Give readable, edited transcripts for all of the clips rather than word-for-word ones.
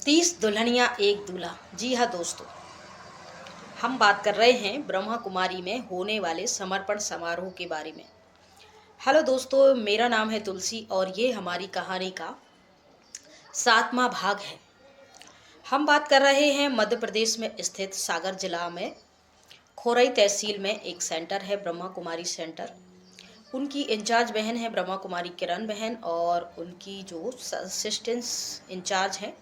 30 दुल्हनिया एक दूल्हा। जी हाँ दोस्तों, हम बात कर रहे हैं ब्रह्मा कुमारी में होने वाले समर्पण समारोह के बारे में। हेलो दोस्तों, मेरा नाम है तुलसी और ये हमारी कहानी का 7वां भाग है। हम बात कर रहे हैं मध्य प्रदेश में स्थित सागर जिला में खोरई तहसील में एक सेंटर है, ब्रह्मा कुमारी सेंटर। उनकी इंचार्ज बहन है ब्रह्मा कुमारी किरण बहन, और उनकी जो असिस्टेंस इंचार्ज है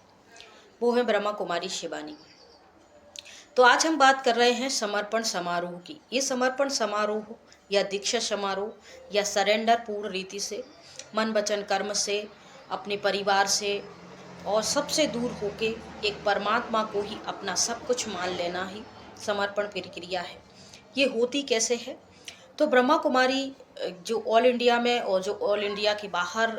वो है ब्रह्मा कुमारी शिवानी। तो आज हम बात कर रहे हैं समर्पण समारोह की। ये समर्पण समारोह या दीक्षा समारोह या सरेंडर पूर्ण रीति से, मन वचन कर्म से, अपने परिवार से और सबसे दूर होके एक परमात्मा को ही अपना सब कुछ मान लेना ही समर्पण प्रक्रिया है। ये होती कैसे है? तो ब्रह्मा कुमारी जो ऑल इंडिया में और जो ऑल इंडिया के बाहर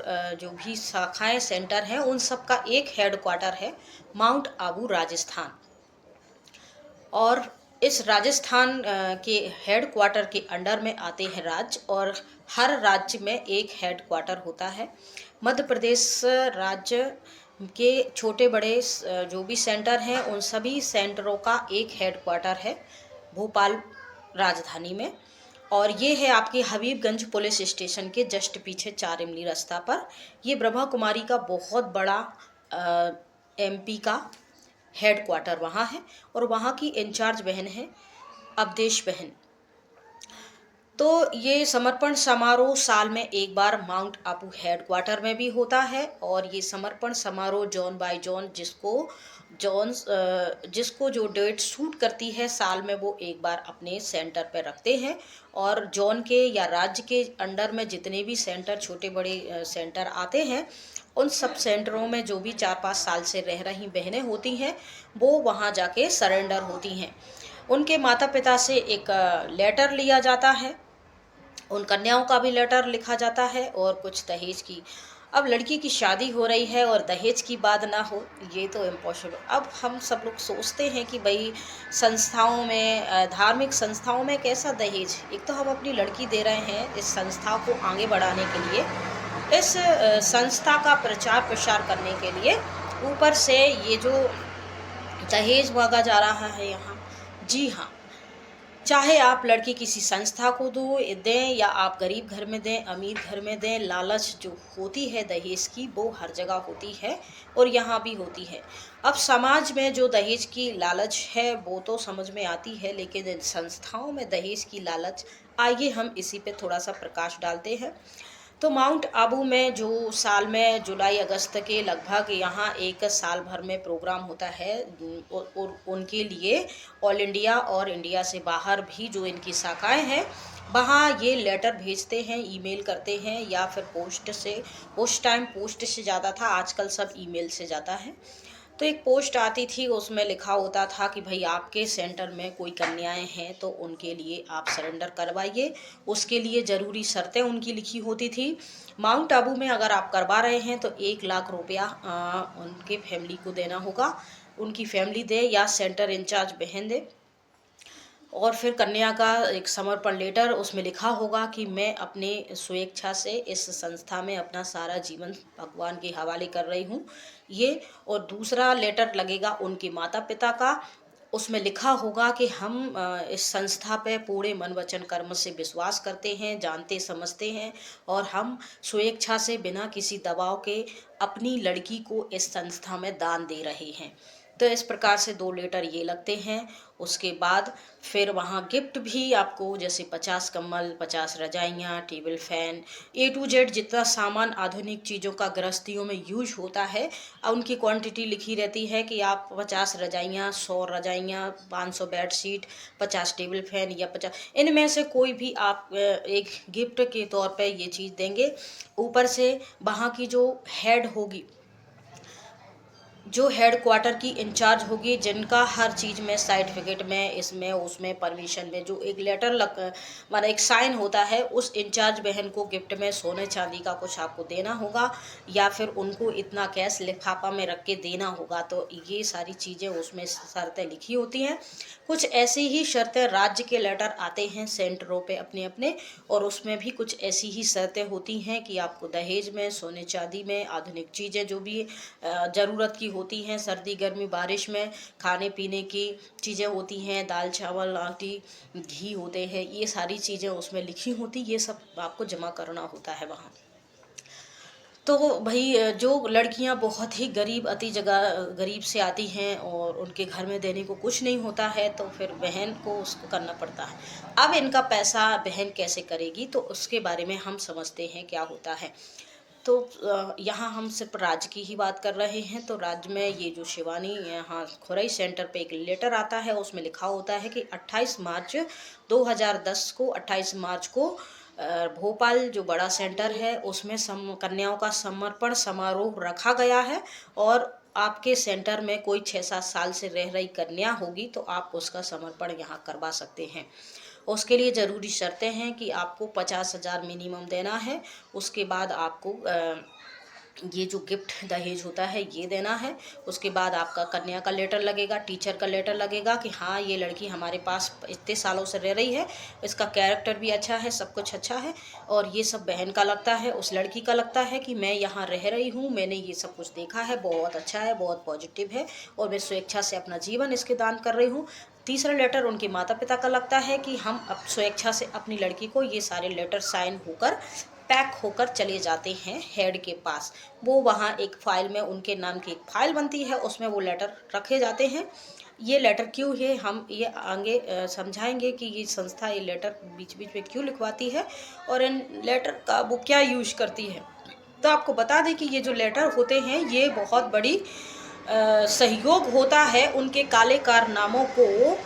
जो भी शाखाएं सेंटर हैं, उन सब का एक हेड क्वार्टर है माउंट आबू राजस्थान। और इस राजस्थान के हेड क्वार्टर के अंडर में आते हैं राज्य, और हर राज्य में एक हेड क्वार्टर होता है। मध्य प्रदेश राज्य के छोटे बड़े जो भी सेंटर हैं, उन सभी सेंटरों का एक हेड क्वार्टर है भोपाल राजधानी में। और ये है आपके हबीबगंज पुलिस स्टेशन के जस्ट पीछे 4 इमली रास्ता पर। ये ब्रह्मा कुमारी का बहुत बड़ा एमपी का हेड क्वार्टर वहाँ है, और वहाँ की इंचार्ज बहन है अवधेश बहन। तो ये समर्पण समारोह साल में एक बार माउंट आबू हेड क्वार्टर में भी होता है, और ये समर्पण समारोह जोन बाय जोन जिसको जो डेट सूट करती है साल में, वो एक बार अपने सेंटर पर रखते हैं। और जोन के या राज्य के अंडर में जितने भी सेंटर, छोटे बड़े सेंटर आते हैं, उन सब सेंटरों में जो भी 4-5 साल से रह रही बहनें होती हैं, वो वहाँ जाके सरेंडर होती हैं। उनके माता पिता से एक लेटर लिया जाता है, उन कन्याओं का भी लेटर लिखा जाता है, और कुछ दहेज की। अब लड़की की शादी हो रही है और दहेज की बात ना हो, ये तो इम्पॉसिबल। अब हम सब लोग सोचते हैं कि भाई संस्थाओं में, धार्मिक संस्थाओं में कैसा दहेज। एक तो हम अपनी लड़की दे रहे हैं इस संस्था को आगे बढ़ाने के लिए, इस संस्था का प्रचार प्रसार करने के लिए, ऊपर से ये जो दहेज मांगा जा रहा है यहाँ। जी हाँ, चाहे आप लड़की किसी संस्था को दें या आप गरीब घर में दें, अमीर घर में दें, लालच जो होती है दहेज की, वो हर जगह होती है और यहाँ भी होती है। अब समाज में जो दहेज की लालच है वो तो समझ में आती है, लेकिन इन संस्थाओं में दहेज की लालच, आइए हम इसी पे थोड़ा सा प्रकाश डालते हैं। तो माउंट आबू में जो साल में जुलाई अगस्त के लगभग यहाँ एक साल भर में प्रोग्राम होता है, और उनके लिए ऑल इंडिया और इंडिया से बाहर भी जो इनकी शाखाएं हैं, वहाँ ये लेटर भेजते हैं, ईमेल करते हैं, या फिर पोस्ट से। उस टाइम पोस्ट से ज़्यादा था, आजकल सब ईमेल से ज़्यादा है। तो एक पोस्ट आती थी, उसमें लिखा होता था कि भाई आपके सेंटर में कोई कन्याएं हैं तो उनके लिए आप सरेंडर करवाइए। उसके लिए ज़रूरी शर्तें उनकी लिखी होती थी। माउंट आबू में अगर आप करवा रहे हैं तो 1 लाख रुपया उनके फैमिली को देना होगा। उनकी फैमिली दे या सेंटर इंचार्ज बहन दे। और फिर कन्या का एक समर्पण लेटर, उसमें लिखा होगा कि मैं अपने स्वेच्छा से इस संस्था में अपना सारा जीवन भगवान के हवाले कर रही हूँ ये। और दूसरा लेटर लगेगा उनके माता पिता का, उसमें लिखा होगा कि हम इस संस्था पे पूरे मन वचन कर्म से विश्वास करते हैं, जानते समझते हैं, और हम स्वेच्छा से बिना किसी दबाव के अपनी लड़की को इस संस्था में दान दे रहे हैं। तो इस प्रकार से 2 लेटर ये लगते हैं। उसके बाद फिर वहाँ गिफ्ट भी आपको, जैसे 50 कम्बल, 50 रजाइयाँ, table fan, A to Z जितना सामान आधुनिक चीज़ों का गृहस्थियों में यूज होता है, उनकी क्वांटिटी लिखी रहती है कि आप 50 रजाइयाँ, 100 रजाइयाँ, 500 बेड शीट, 50 टेबल फैन या 50, इनमें से कोई भी आप एक गिफ्ट के तौर पे ये चीज़ देंगे। ऊपर से वहाँ की जो हेड होगी, जो हेड क्वार्टर की इंचार्ज होगी, जिनका हर चीज़ में, सर्टिफिकेट में, इसमें उसमें, परमिशन में जो एक लेटर माना एक साइन होता है, उस इंचार्ज बहन को गिफ्ट में सोने चांदी का कुछ आपको देना होगा, या फिर उनको इतना कैश लिफाफा में रख के देना होगा। तो ये सारी चीज़ें उसमें शर्तें लिखी होती हैं। कुछ ऐसी ही शर्तें राज्य के लेटर आते हैं सेंटरों पे अपने अपने, और उसमें भी कुछ ऐसी ही शर्तें होती हैं कि आपको दहेज में, सोने चांदी में, आधुनिक चीज़ें जो भी ज़रूरत की होती हैं, सर्दी गर्मी बारिश में खाने पीने की चीज़ें होती हैं, दाल चावल आटी घी होते हैं, ये सारी चीज़ें उसमें लिखी होती, ये सब आपको जमा करना होता है वहाँ। तो भाई जो लड़कियां बहुत ही गरीब अति जगह गरीब से आती हैं और उनके घर में देने को कुछ नहीं होता है, तो फिर बहन को उसको करना पड़ता है। अब इनका पैसा बहन कैसे करेगी, तो उसके बारे में हम समझते हैं क्या होता है। तो यहाँ हम सिर्फ राज्य की ही बात कर रहे हैं। तो राज्य में ये जो शिवानी यहाँ खुरई सेंटर पे एक लेटर आता है, उसमें लिखा होता है कि 28 मार्च 2010 को 28 मार्च को भोपाल जो बड़ा सेंटर है उसमें कन्याओं का समर्पण समारोह रखा गया है, और आपके सेंटर में कोई 6-7 साल से रह रही कन्या होगी तो आप उसका समर्पण यहाँ करवा सकते हैं। उसके लिए ज़रूरी शर्तें हैं कि आपको 50,000 मिनिमम देना है, उसके बाद आपको ये जो गिफ्ट दहेज होता है ये देना है, उसके बाद आपका कन्या का लेटर लगेगा, टीचर का लेटर लगेगा कि हाँ ये लड़की हमारे पास इतने सालों से रह रही है, इसका कैरेक्टर भी अच्छा है, सब कुछ अच्छा है। और ये सब बहन का लगता है, उस लड़की का लगता है कि मैं यहाँ रह रही हूँ, मैंने ये सब कुछ देखा है, बहुत अच्छा है, बहुत पॉजिटिव है, और मैं स्वेच्छा से अपना जीवन इसके दान कर रही हूँ। तीसरा लेटर उनके माता पिता का लगता है कि हम अब स्वेच्छा से अपनी लड़की को, ये सारे लेटर साइन होकर पैक होकर चले जाते हैं हेड के पास। वो वहाँ एक फ़ाइल में उनके नाम की एक फ़ाइल बनती है, उसमें वो लेटर रखे जाते हैं। ये लेटर क्यों है हम ये आगे समझाएंगे कि ये संस्था ये लेटर बीच बीच में क्यों लिखवाती है और इन लेटर का वो क्या यूज करती है। तो आपको बता दें कि ये जो लेटर होते हैं ये बहुत बड़ी सहयोग होता है उनके काले कारनामों को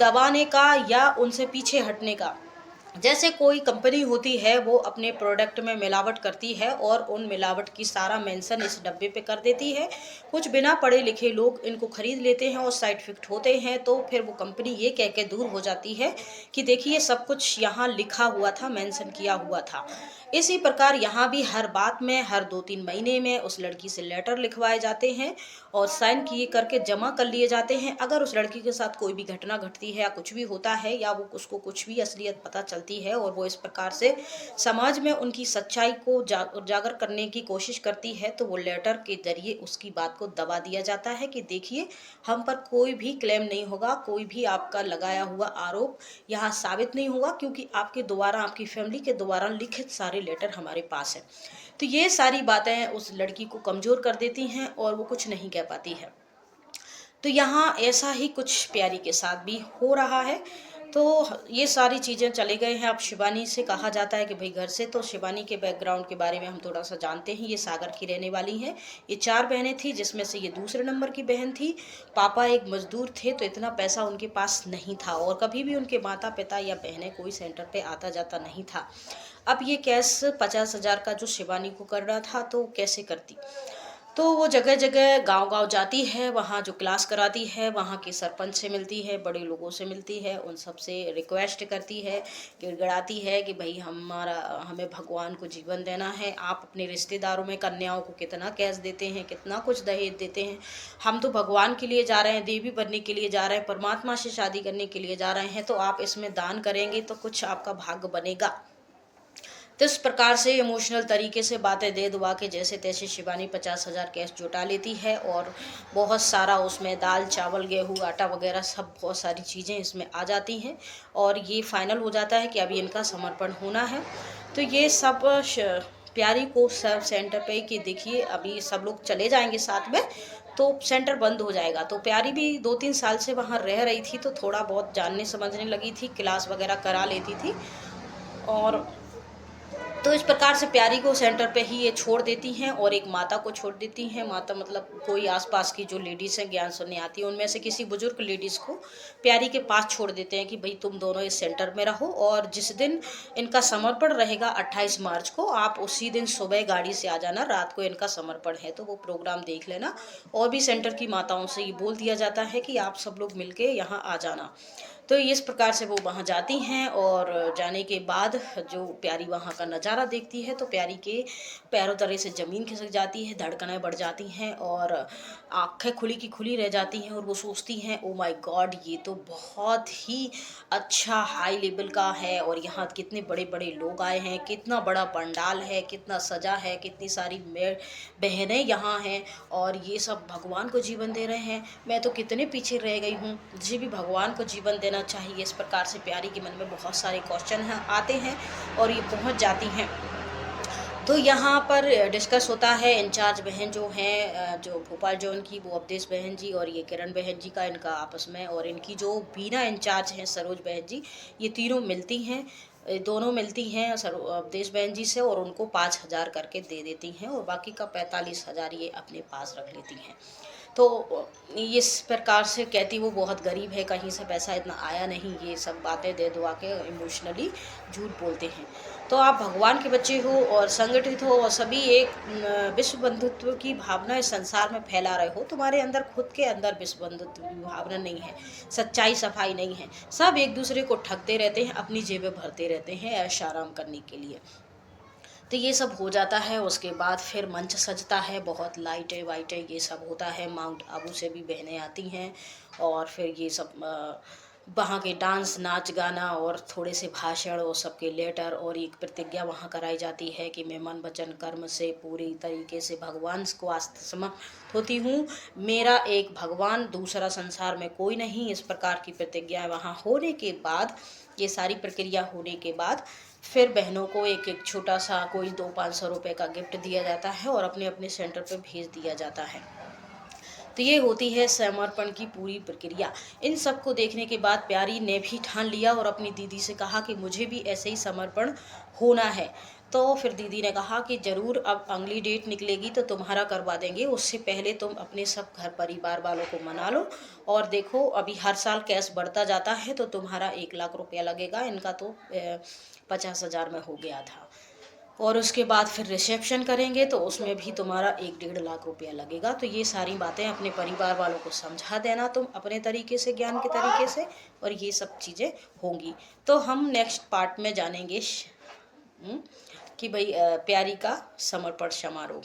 दबाने का या उनसे पीछे हटने का। जैसे कोई कंपनी होती है वो अपने प्रोडक्ट में मिलावट करती है और उन मिलावट की सारा मेंशन इस डब्बे पे कर देती है। कुछ बिना पढ़े लिखे लोग इनको खरीद लेते हैं और साइड इफेक्ट होते हैं, तो फिर वो कंपनी ये कह के दूर हो जाती है कि देखिए सब कुछ यहाँ लिखा हुआ था, मेंशन किया हुआ था। इसी प्रकार यहाँ भी हर बात में हर 2-3 महीने में उस लड़की से लेटर लिखवाए जाते हैं और साइन किए करके जमा कर लिए जाते हैं। अगर उस लड़की के साथ कोई भी घटना घटती है या कुछ भी होता है या वो उसको कुछ भी असलियत पता चलती है और वो इस प्रकार से समाज में उनकी सच्चाई को उजागर करने की कोशिश करती है, तो वो लेटर के जरिए उसकी बात को दबा दिया जाता है कि देखिए हम पर कोई भी क्लेम नहीं होगा, कोई भी आपका लगाया हुआ आरोप यहाँ साबित नहीं होगा, क्योंकि आपके द्वारा आपकी फैमिली के द्वारा लिखित सारे लेटर हमारे पास है। तो ये सारी बातें उस लड़की को कमज़ोर कर देती हैं और वो कुछ नहीं कह पाती है। तो यहाँ ऐसा ही कुछ प्यारी के साथ भी हो रहा है। तो ये सारी चीज़ें चले गए हैं। अब शिवानी से कहा जाता है कि भाई घर से, तो शिवानी के बैकग्राउंड के बारे में हम थोड़ा सा जानते हैं। ये सागर की रहने वाली हैं। ये 4 बहनें थी जिसमें से ये दूसरे नंबर की बहन थी। पापा एक मजदूर थे तो इतना पैसा उनके पास नहीं था और कभी भी उनके माता पिता या बहनें कोई सेंटर पे आता जाता नहीं था। अब ये कैश 50,000 का जो शिवानी को कर रहा था तो कैसे करती। तो वो जगह जगह गांव-गांव जाती है, वहाँ जो क्लास कराती है वहाँ के सरपंच से मिलती है, बड़े लोगों से मिलती है, उन सब से रिक्वेस्ट करती है, गिड़गिड़ाती है कि भाई हमें भगवान को जीवन देना है। आप अपने रिश्तेदारों में कन्याओं को कितना कैश देते हैं, कितना कुछ दहेज देते हैं। हम तो भगवान के लिए जा रहे हैं, देवी बनने के लिए जा रहे हैं, परमात्मा से शादी करने के लिए जा रहे हैं, तो आप इसमें दान करेंगे तो कुछ आपका भाग्य बनेगा। तो इस प्रकार से इमोशनल तरीके से बातें दे दुआ के जैसे तैसे शिवानी 50,000 कैश जुटा लेती है और बहुत सारा उसमें दाल चावल गेहूँ आटा वगैरह सब बहुत सारी चीज़ें इसमें आ जाती हैं और ये फाइनल हो जाता है कि अभी इनका समर्पण होना है। तो ये सब प्यारी को सब सेंटर पे कि देखिए अभी सब लोग चले जाएंगे साथ में तो सेंटर बंद हो जाएगा। तो प्यारी भी 2-3 साल से वहाँ रह रही थी तो थोड़ा बहुत जानने समझने लगी थी, क्लास वगैरह करा लेती थी। और तो इस प्रकार से प्यारी को सेंटर पे ही ये छोड़ देती हैं और एक माता को छोड़ देती हैं। माता मतलब कोई आसपास की जो लेडीज़ हैं ज्ञान सुनने आती हैं उनमें से किसी बुजुर्ग लेडीज़ को प्यारी के पास छोड़ देते हैं कि भाई तुम दोनों इस सेंटर में रहो और जिस दिन इनका समर्पण रहेगा 28 मार्च को, आप उसी दिन सुबह गाड़ी से आ जाना, रात को इनका समर्पण है तो वो प्रोग्राम देख लेना। और भी सेंटर की माताओं से ये बोल दिया जाता है कि आप सब लोग मिल के यहाँ आ जाना। तो इस प्रकार से वो वहाँ जाती हैं और जाने के बाद जो प्यारी वहाँ का नज़ारा देखती है तो प्यारी के पैरों तले से ज़मीन खिसक जाती है, धड़कनें बढ़ जाती हैं और आँखें खुली की खुली रह जाती हैं और वो सोचती हैं ओ माय गॉड, ये तो बहुत ही अच्छा हाई लेवल का है और यहाँ कितने बड़े बड़े लोग आए हैं, कितना बड़ा पंडाल है, कितना सजा है, कितनी सारी बहनें यहाँ हैं और ये सब भगवान को जीवन दे रहे हैं। मैं तो कितने पीछे रह गई हूँ, मुझे भी भगवान को जीवन देना चाहिए। इस प्रकार से प्यारी के मन में बहुत सारे क्वेश्चन आते हैं और ये पहुँच जाती हैं। तो यहाँ पर डिस्कस होता है। इंचार्ज बहन जो हैं जो भोपाल जोन की, वो अवधेश बहन जी और ये किरण बहन जी का इनका आपस में, और इनकी जो बीना इंचार्ज हैं सरोज बहन जी, ये तीनों मिलती हैं, दोनों मिलती हैं अवधेश बहन जी से और उनको 5,000 करके दे देती हैं और बाकी का 45,000 ये अपने पास रख लेती हैं। तो इस प्रकार से कहती वो बहुत गरीब है, कहीं से पैसा इतना आया नहीं, ये सब बातें दे दुआ के इमोशनली झूठ बोलते हैं। तो आप भगवान के बच्चे हो और संगठित हो और सभी एक विश्व बंधुत्व की भावना इस संसार में फैला रहे हो। तुम्हारे अंदर खुद के अंदर विश्व बंधुत्व की भावना नहीं है, सच्चाई सफाई नहीं है, सब एक दूसरे को ठगते रहते हैं, अपनी जेबें भरते रहते हैं ऐश आराम करने के लिए। तो ये सब हो जाता है। उसके बाद फिर मंच सजता है, बहुत लाइटें वाइटें ये सब होता है। माउंट आबू से भी बहनें आती हैं और फिर ये सब वहाँ के डांस नाच गाना और थोड़े से भाषण और सबके लेटर और एक प्रतिज्ञा वहाँ कराई जाती है कि मैं मन वचन कर्म से पूरी तरीके से भगवान को समर्पित होती हूँ, मेरा एक भगवान, दूसरा संसार में कोई नहीं। इस प्रकार की प्रतिज्ञाएं वहाँ होने के बाद, ये सारी प्रक्रिया होने के बाद फिर बहनों को एक एक छोटा सा कोई 200-500 रुपये का गिफ्ट दिया जाता है और अपने अपने सेंटर पे भेज दिया जाता है। तो ये होती है समर्पण की पूरी प्रक्रिया। इन सब को देखने के बाद प्यारी ने भी ठान लिया और अपनी दीदी से कहा कि मुझे भी ऐसे ही समर्पण होना है। तो फिर दीदी ने कहा कि ज़रूर, अब अगली डेट निकलेगी तो तुम्हारा करवा देंगे, उससे पहले तुम अपने सब घर परिवार वालों को मना लो। और देखो अभी हर साल कैश बढ़ता जाता है तो तुम्हारा 1 लाख रुपया लगेगा, इनका तो 50,000 में हो गया था। और उसके बाद फिर रिसेप्शन करेंगे तो उसमें भी तुम्हारा 1-1.5 लाख रुपया लगेगा। तो ये सारी बातें अपने परिवार वालों को समझा देना तुम अपने तरीके से, ज्ञान के तरीके से, और ये सब चीज़ें होंगी। तो हम नेक्स्ट पार्ट में जानेंगे कि भाई प्यारी का समर्पण समारोह।